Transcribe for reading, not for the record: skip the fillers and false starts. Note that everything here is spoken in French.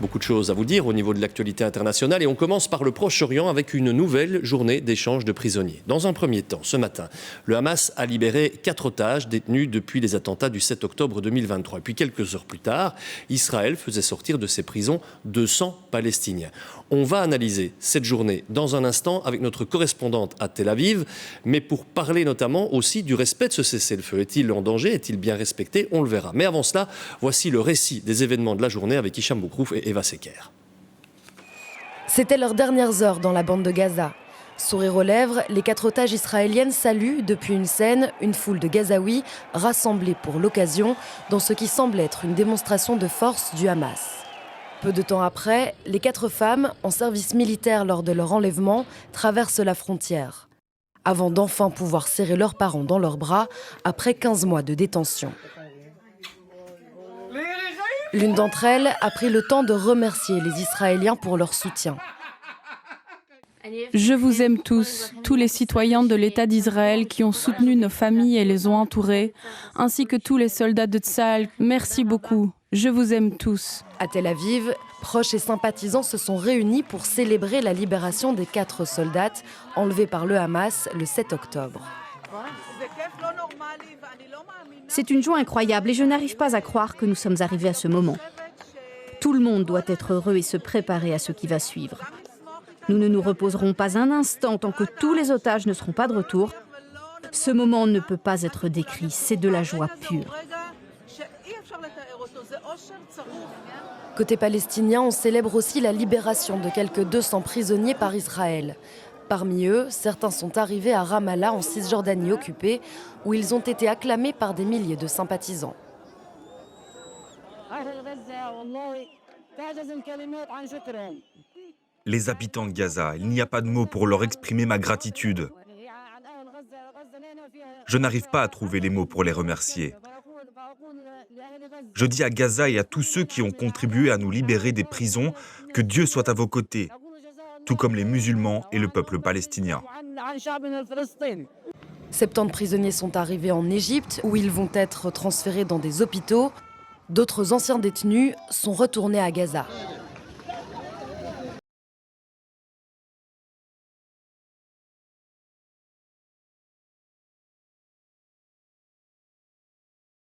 Beaucoup de choses à vous dire au niveau de l'actualité internationale et on commence par le Proche-Orient avec une nouvelle journée d'échange de prisonniers. Dans un premier temps, ce matin, le Hamas a libéré 4 otages détenus depuis les attentats du 7 octobre 2023. Et puis quelques heures plus tard, Israël faisait sortir de ses prisons 200 Palestiniens. On va analyser cette journée dans un instant avec notre correspondante à Tel Aviv, mais pour parler notamment aussi du respect de ce cessez-le-feu. Est-il en danger? Est-il bien respecté? On le verra. Mais avant cela, voici le récit des événements de la journée avec Hicham Boukrouf et Eva Seker. C'était leurs dernières heures dans la bande de Gaza. Sourire aux lèvres, les 4 otages israéliennes saluent depuis une scène une foule de Gazaouis rassemblés pour l'occasion dans ce qui semble être une démonstration de force du Hamas. Peu de temps après, les 4 femmes, en service militaire lors de leur enlèvement, traversent la frontière, avant d'enfin pouvoir serrer leurs parents dans leurs bras après 15 mois de détention. L'une d'entre elles a pris le temps de remercier les Israéliens pour leur soutien. Je vous aime tous les citoyens de l'État d'Israël qui ont soutenu nos familles et les ont entourés, ainsi que tous les soldats de Tsahal. Merci beaucoup. Je vous aime tous. À Tel Aviv, proches et sympathisants se sont réunis pour célébrer la libération des 4 soldates enlevés par le Hamas le 7 octobre. C'est une joie incroyable et je n'arrive pas à croire que nous sommes arrivés à ce moment. Tout le monde doit être heureux et se préparer à ce qui va suivre. Nous ne nous reposerons pas un instant tant que tous les otages ne seront pas de retour. Ce moment ne peut pas être décrit, c'est de la joie pure. Côté palestinien, on célèbre aussi la libération de quelques 200 prisonniers par Israël. Parmi eux, certains sont arrivés à Ramallah en Cisjordanie occupée, où ils ont été acclamés par des milliers de sympathisants. Les habitants de Gaza, il n'y a pas de mots pour leur exprimer ma gratitude. Je n'arrive pas à trouver les mots pour les remercier. Je dis à Gaza et à tous ceux qui ont contribué à nous libérer des prisons que Dieu soit à vos côtés, tout comme les musulmans et le peuple palestinien. 70 prisonniers sont arrivés en Égypte, où ils vont être transférés dans des hôpitaux. D'autres anciens détenus sont retournés à Gaza.